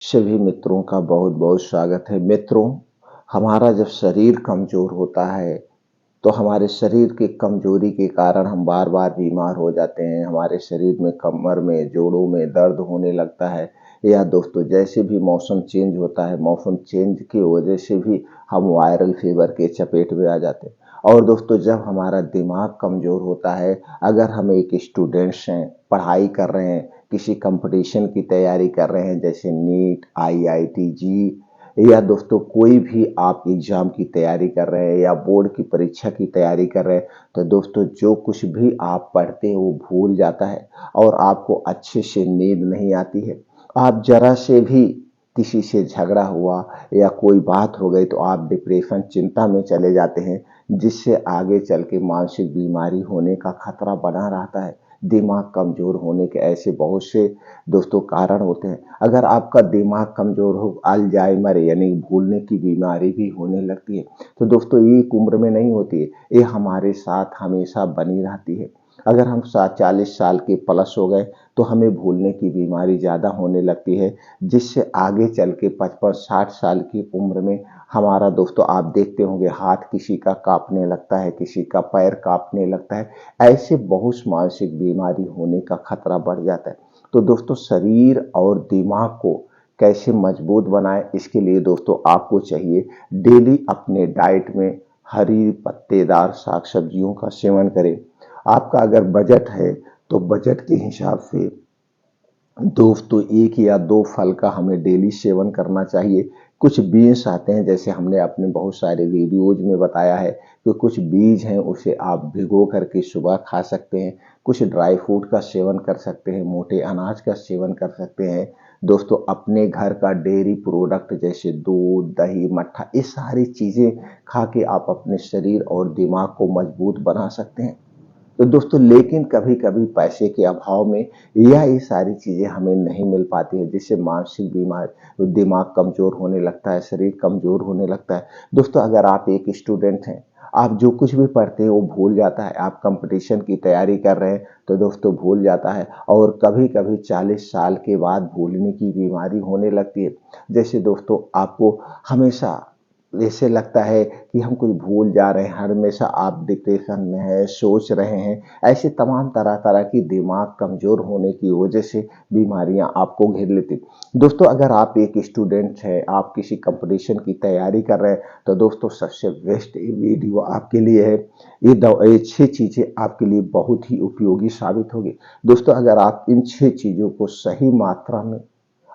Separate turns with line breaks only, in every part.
सभी मित्रों का बहुत बहुत स्वागत है। मित्रों, हमारा जब शरीर कमजोर होता है तो हमारे शरीर की कमजोरी के कारण हम बार बार बीमार हो जाते हैं। हमारे शरीर में कमर में जोड़ों में दर्द होने लगता है। या दोस्तों, जैसे भी मौसम चेंज होता है, मौसम चेंज की वजह से भी हम वायरल फीवर के चपेट में आ जाते हैं। और दोस्तों, जब हमारा दिमाग कमजोर होता है, अगर हम एक स्टूडेंट्स हैं, पढ़ाई कर रहे हैं, किसी कंपटीशन की तैयारी कर रहे हैं, जैसे नीट, आईआईटी, जी, या दोस्तों कोई भी आप एग्जाम की तैयारी कर रहे हैं या बोर्ड की परीक्षा की तैयारी कर रहे हैं, तो दोस्तों जो कुछ भी आप पढ़ते हैं वो भूल जाता है और आपको अच्छे से नींद नहीं आती है। आप जरा से भी किसी से झगड़ा हुआ या कोई बात हो गई तो आप डिप्रेशन, चिंता में चले जाते हैं, जिससे आगे चल के मानसिक बीमारी होने का खतरा बना रहता है। दिमाग कमजोर होने के ऐसे बहुत से दोस्तों कारण होते हैं। अगर आपका दिमाग कमजोर हो, अल्जाइमर यानी भूलने की बीमारी भी होने लगती है। तो दोस्तों, ये एक उम्र में नहीं होती है, ये हमारे साथ हमेशा बनी रहती है। अगर हम 40 साल के प्लस हो गए तो हमें भूलने की बीमारी ज़्यादा होने लगती है, जिससे आगे चल के 55-60 साल की उम्र में हमारा दोस्तों, आप देखते होंगे, हाथ किसी का कांपने लगता है, किसी का पैर कांपने लगता है। ऐसे बहुत मानसिक बीमारी होने का खतरा बढ़ जाता है। तो दोस्तों, शरीर और दिमाग को कैसे मजबूत बनाएं, इसके लिए दोस्तों आपको चाहिए डेली अपने डाइट में हरी पत्तेदार साग सब्जियों का सेवन करें। आपका अगर बजट है तो बजट के हिसाब से दोस्तों 1 या 2 फल का हमें डेली सेवन करना चाहिए। कुछ बीन्स आते हैं, जैसे हमने अपने बहुत सारे वीडियोज में बताया है कि कुछ बीज हैं, उसे आप भिगो करके सुबह खा सकते हैं। कुछ ड्राई फ्रूट का सेवन कर सकते हैं, मोटे अनाज का सेवन कर सकते हैं। दोस्तों, अपने घर का डेयरी प्रोडक्ट जैसे दूध, दही, मट्ठा, ये सारी चीज़ें खा के आप अपने शरीर और दिमाग को मजबूत बना सकते हैं। तो दोस्तों, लेकिन कभी कभी पैसे के अभाव में यह ये सारी चीज़ें हमें नहीं मिल पाती है, जिससे मानसिक बीमारी, दिमाग कमज़ोर होने लगता है, शरीर कमज़ोर होने लगता है। दोस्तों, अगर आप एक स्टूडेंट हैं, आप जो कुछ भी पढ़ते हैं वो भूल जाता है। आप कंपटीशन की तैयारी कर रहे हैं तो दोस्तों भूल जाता है, और कभी कभी 40 साल के बाद भूलने की बीमारी होने लगती है। जैसे दोस्तों, आपको हमेशा ऐसे लगता है कि हम कुछ भूल जा रहे हैं, हमेशा आप डिप्रेशन में हैं, सोच रहे हैं। ऐसे तमाम तरह तरह की दिमाग कमज़ोर होने की वजह से बीमारियां आपको घेर लेती। दोस्तों, अगर आप एक स्टूडेंट हैं, आप किसी कंपटीशन की तैयारी कर रहे हैं, तो दोस्तों सबसे बेस्ट वीडियो आपके लिए है। ये 6 चीज़ें आपके लिए बहुत ही उपयोगी साबित होगी। दोस्तों, अगर आप इन 6 चीज़ों को सही मात्रा में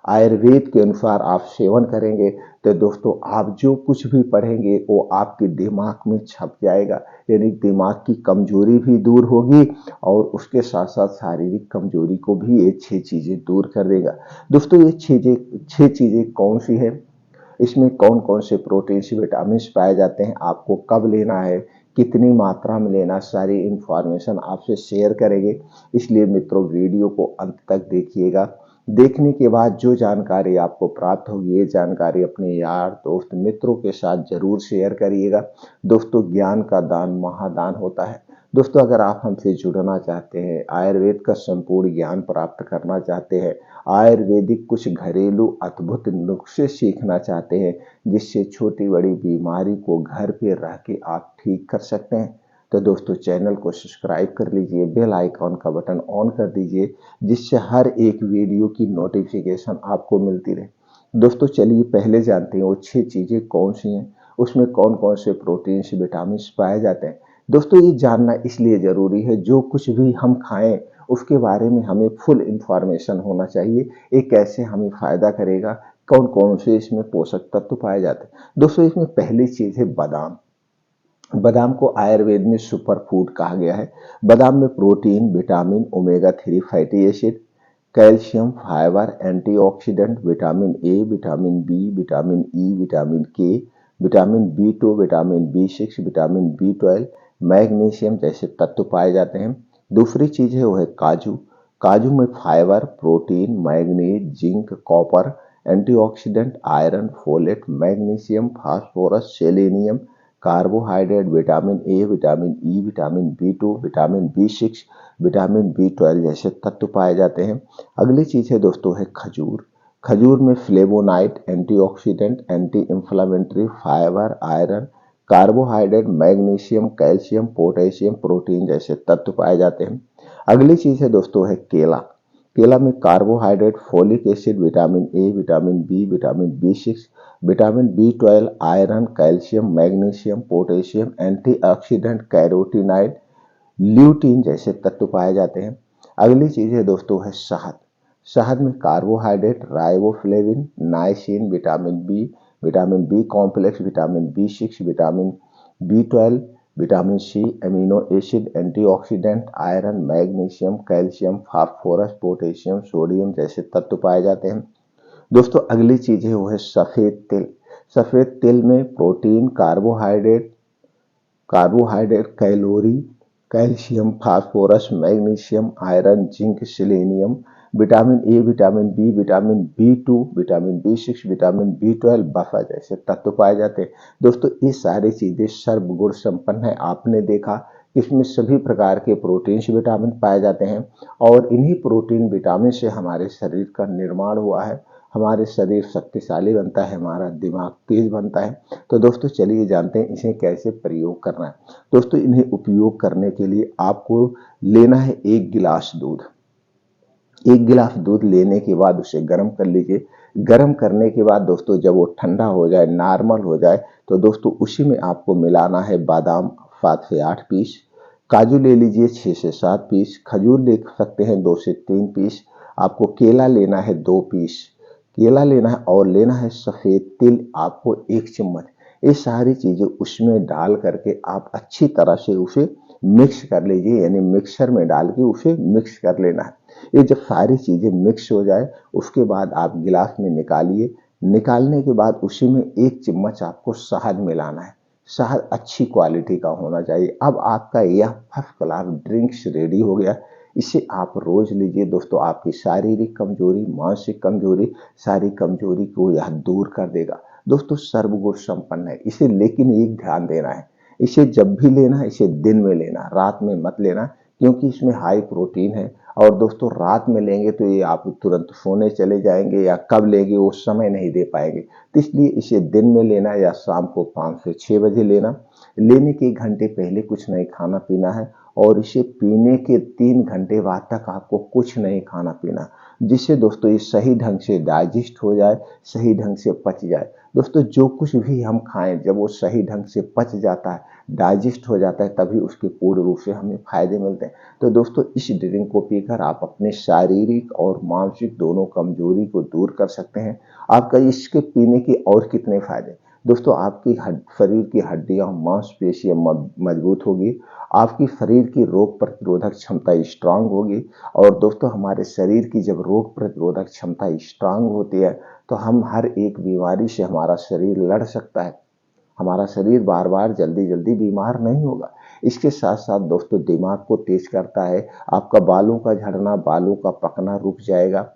आयुर्वेद के अनुसार आप सेवन करेंगे, तो दोस्तों आप जो कुछ भी पढ़ेंगे वो आपके दिमाग में छप जाएगा। यानी दिमाग की कमजोरी भी दूर होगी और उसके साथ साथ शारीरिक कमजोरी को भी ये 6 चीजें दूर कर देगा। दोस्तों, ये 6 चीजें कौन सी है, इसमें कौन कौन से प्रोटीन विटामिन पाए जाते हैं, आपको कब लेना है, कितनी मात्रा में लेना, सारी इंफॉर्मेशन आपसे शेयर करेंगे। इसलिए मित्रों, वीडियो को अंत तक देखिएगा। देखने के बाद जो जानकारी आपको प्राप्त होगी, ये जानकारी अपने यार दोस्त मित्रों के साथ जरूर शेयर करिएगा। दोस्तों, ज्ञान का दान महादान होता है। दोस्तों, अगर आप हमसे जुड़ना चाहते हैं, आयुर्वेद का संपूर्ण ज्ञान प्राप्त करना चाहते हैं, आयुर्वेदिक कुछ घरेलू अद्भुत नुस्खे सीखना चाहते हैं, जिससे छोटी बड़ी बीमारी को घर पे रह के आप ठीक कर सकते हैं, तो दोस्तों चैनल को सब्सक्राइब कर लीजिए, बेल आइकॉन का बटन ऑन कर दीजिए, जिससे हर एक वीडियो की नोटिफिकेशन आपको मिलती रहे। दोस्तों, चलिए पहले जानते हैं वो 6 चीज़ें कौन सी हैं, उसमें कौन कौन से प्रोटीन्स विटामिन पाए जाते हैं। दोस्तों, ये जानना इसलिए ज़रूरी है, जो कुछ भी हम खाएं उसके बारे में हमें फुल इंफॉर्मेशन होना चाहिए। ये कैसे हमें फ़ायदा करेगा, कौन कौन से इसमें पोषक तत्व पाए जाते हैं। दोस्तों, इसमें पहली चीज़ है बादाम। बादाम को आयुर्वेद में सुपर फूड कहा गया है। बादाम में protein, vitamin, omega 3 fatty acid, calcium, fibre, antioxidant, vitamin A, vitamin B, vitamin E, vitamin K, vitamin B 2, vitamin B 6, vitamin B 12, magnesium जैसे तत्व पाए जाते हैं। दूसरी चीज है वो है काजू। काजू में fibre, protein, manganese, zinc, copper, antioxidant, iron, folate, magnesium, phosphorus, selenium, carbohydrate, vitamin A, vitamin E, vitamin B 2, vitamin B 6, vitamin B 12 जैसे तत्व पाए जाते हैं। अगली चीज है दोस्तों है खजूर। खजूर में flavonoid, antioxidant, anti inflammatory, fibre, iron, carbohydrate, magnesium, calcium, potassium, protein जैसे तत्व पाए जाते हैं। अगली चीज है दोस्तों है केला। केला में carbohydrate, folic acid, vitamin A, vitamin B, vitamin बी6, विटामिन बी12, iron, calcium, magnesium, potassium, antioxidant, carotenoid, lutein जैसे तत्व पाए जाते हैं। अगली चीज है दोस्तों है शहद। शहद में carbohydrate, riboflavin, niacin, vitamin B complex, vitamin बी6, विटामिन बी12, vitamin C, amino acid, antioxidant, iron, magnesium, calcium, phosphorus, potassium, sodium जैसे तत्व पाए जाते हैं। दोस्तों अगली चीज है वो है सफेद तिल। सफेद तिल में protein, carbohydrate, calorie, calcium, phosphorus, magnesium, iron, zinc, selenium, vitamin A, vitamin B, vitamin B two, vitamin बी6, विटामिन बी12, बफा जैसे तत्व पाए जाते हैं। दोस्तों ये सारी चीजें सर्वगुण संपन्न है। आपने देखा इसमें सभी प्रकार के प्रोटीन्स, विटामिन पाए जाते हैं और इन्हीं प्रोटीन, विटामिन से हमारे शरीर का निर्माण हुआ है। हमारे शरीर शक्तिशाली बनता है, हमारा दिमाग तेज बनता है। तो दोस्तों चलिए जानते हैं इसे कैसे प्रयोग करना है। दोस्तों इन्हें उपयोग करने के लिए आपको लेना है 1 गिलास दूध। 1 गिलास दूध लेने के बाद उसे गर्म कर लीजिए। गर्म करने के बाद दोस्तों जब वो ठंडा हो जाए, नॉर्मल हो जाए, तो दोस्तों उसी में आपको मिलाना है बादाम 7 से 8 पीस, काजू ले लीजिए 6 से 7 पीस, खजूर ले सकते हैं 2 से 3 पीस, आपको केला लेना है 2 पीस, केला लेना है और लेना है सफेद तिल आपको 1 चम्मच। ये सारी चीजें उसमें डाल करके आप अच्छी तरह से उसे मिक्स कर लीजिए, यानी मिक्सर में डाल के उसे मिक्स कर लेना है। ये जब सारी चीजें मिक्स हो जाए उसके बाद आप गिलास में निकालिए। निकालने के बाद उसी में 1 चम्मच आपको शहद मिलाना है। शहद अच्छी क्वालिटी का होना चाहिए। अब आपका यह फर्स्ट क्लास ड्रिंक्स रेडी हो गया। इसे आप रोज लीजिए दोस्तों, आपकी शारीरिक कमजोरी, मानसिक कमजोरी, सारी कमजोरी को यह दूर कर देगा। दोस्तों सर्वगुण संपन्न है इसे, लेकिन एक ध्यान देना है, इसे जब भी लेना है इसे दिन में लेना, रात में मत लेना, क्योंकि इसमें हाई प्रोटीन है। और दोस्तों रात में लेंगे तो ये आप तुरंत सोने चले जाएंगे या कब लेंगे वो समय नहीं दे पाएंगे। तो इसलिए इसे दिन में लेना या शाम को 5 से 6 बजे लेना। लेने के 1 घंटे पहले कुछ नहीं खाना पीना है और इसे पीने के 3 घंटे बाद तक आपको कुछ नहीं खाना पीना, जिससे दोस्तों ये सही ढंग से डाइजेस्ट हो जाए, सही ढंग से पच जाए। दोस्तों जो कुछ भी हम खाएं जब वो सही ढंग से पच जाता है, डाइजेस्ट हो जाता है, तभी उसके पूर्ण रूप से हमें फायदे मिलते हैं। तो दोस्तों इस ड्रिंक को पीकर आप अपने शारीरिक और मानसिक दोनों कमजोरी को दूर कर सकते हैं। आपका इसके पीने के और कितने फायदे, दोस्तों आपकी शरीर की हड्डियां, मांसपेशियां मजबूत होगी, आपकी शरीर की रोग प्रतिरोधक क्षमता स्ट्रांग होगी। और दोस्तों हमारे शरीर की जब रोग प्रतिरोधक क्षमता स्ट्रांग होती है तो हम हर एक बीमारी से हमारा शरीर लड़ सकता है, हमारा शरीर बार बार जल्दी जल्दी बीमार नहीं होगा। इसके साथ साथ दोस्तों दिमाग को तेज करता है, आपका बालों का झड़ना, बालों का पकना रुक जाएगा,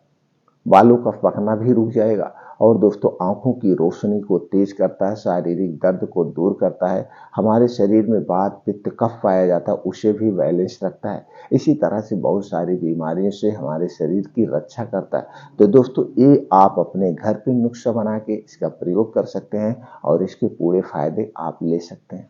बालों का पकना भी रुक जाएगा। और दोस्तों आंखों की रोशनी को तेज करता है, शारीरिक दर्द को दूर करता है, हमारे शरीर में वात, पित्त, कफ पाया जाता है उसे भी बैलेंस रखता है। इसी तरह से बहुत सारी बीमारियों से हमारे शरीर की रक्षा करता है। तो दोस्तों ये आप अपने घर पे नुस्खा बना के इसका प्रयोग कर सकते हैं और इसके पूरे फायदे आप ले सकते हैं।